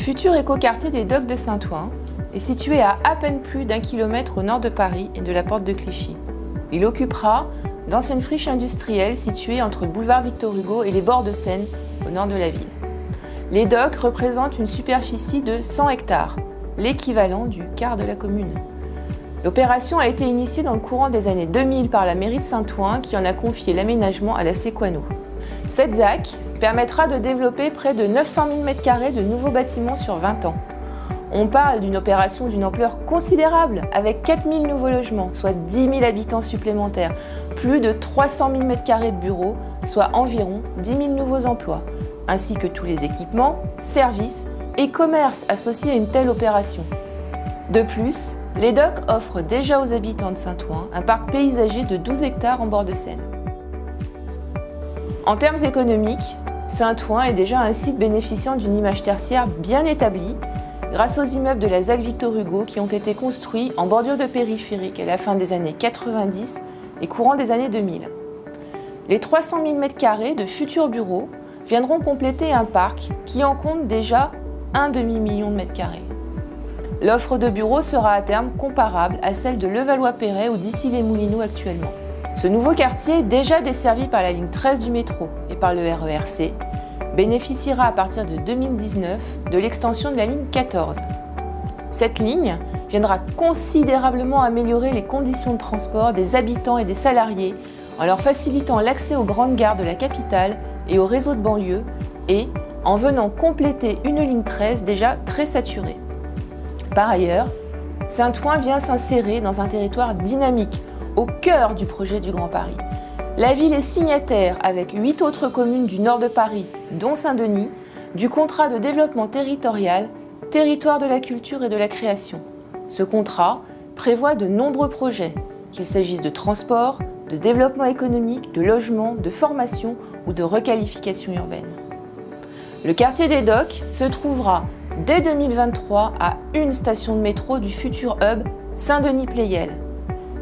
futur écoquartier des Docks de Saint-Ouen est situé à peine plus d'1 kilomètre au nord de Paris et de la porte de Clichy. Il occupera d'anciennes friches industrielles situées entre le boulevard Victor Hugo et les bords de Seine, au nord de la ville. Les docks représentent une superficie de 100 hectares, l'équivalent du quart de la commune. L'opération a été initiée dans le courant des années 2000 par la mairie de Saint-Ouen qui en a confié l'aménagement à la Sequano. Cette ZAC permettra de développer près de 900 000 m² de nouveaux bâtiments sur 20 ans. On parle d'une opération d'une ampleur considérable avec 4 000 nouveaux logements, soit 10 000 habitants supplémentaires, plus de 300 000 m² de bureaux, soit environ 10 000 nouveaux emplois, ainsi que tous les équipements, services et commerces associés à une telle opération. De plus, les docks offrent déjà aux habitants de Saint-Ouen un parc paysager de 12 hectares en bord de Seine. En termes économiques, Saint-Ouen est déjà un site bénéficiant d'une image tertiaire bien établie grâce aux immeubles de la ZAC Victor Hugo qui ont été construits en bordure de périphérique à la fin des années 90 et courant des années 2000. Les 300 000 m² de futurs bureaux viendront compléter un parc qui en compte déjà un demi-million de mètres carrés. L'offre de bureaux sera à terme comparable à celle de Levallois-Perret ou d'Issy-les-Moulineaux actuellement. Ce nouveau quartier, déjà desservi par la ligne 13 du métro et par le RER C, bénéficiera à partir de 2019 de l'extension de la ligne 14. Cette ligne viendra considérablement améliorer les conditions de transport des habitants et des salariés en leur facilitant l'accès aux grandes gares de la capitale et au réseau de banlieue et en venant compléter une ligne 13 déjà très saturée. Par ailleurs, Saint-Ouen vient s'insérer dans un territoire dynamique au cœur du projet du Grand Paris. La ville est signataire, avec 8 autres communes du nord de Paris, dont Saint-Denis, du contrat de développement territorial, territoire de la culture et de la création. Ce contrat prévoit de nombreux projets, qu'il s'agisse de transport, de développement économique, de logement, de formation ou de requalification urbaine. Le quartier des Docks se trouvera dès 2023 à une station de métro du futur hub Saint-Denis-Pleyel.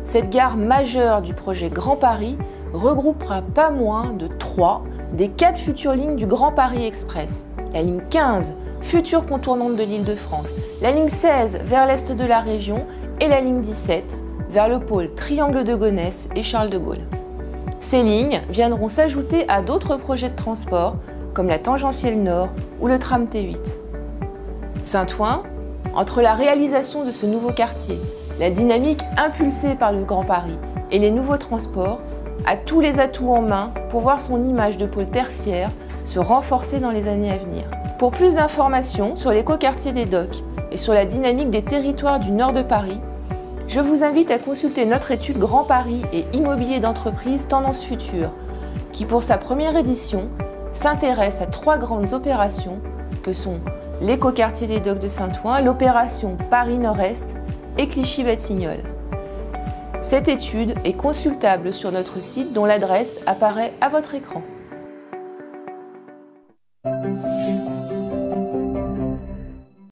Cette gare majeure du projet Grand Paris regroupera pas moins de 3 des 4 futures lignes du Grand Paris Express. La ligne 15, future contournante de l'Île-de-France, la ligne 16 vers l'est de la région et la ligne 17 vers le pôle Triangle de Gonesse et Charles de Gaulle. Ces lignes viendront s'ajouter à d'autres projets de transport comme la tangentielle nord ou le tram T8. Saint-Ouen, entre la réalisation de ce nouveau quartier, la dynamique impulsée par le Grand Paris et les nouveaux transports, a tous les atouts en main pour voir son image de pôle tertiaire se renforcer dans les années à venir. Pour plus d'informations sur l'écoquartier des Docks et sur la dynamique des territoires du nord de Paris, je vous invite à consulter notre étude Grand Paris et immobilier d'entreprise Tendance Future, qui pour sa première édition s'intéresse à 3 grandes opérations que sont l'écoquartier des Docks de Saint-Ouen, l'opération Paris Nord-Est et Clichy-Batignolles. Cette étude est consultable sur notre site dont l'adresse apparaît à votre écran.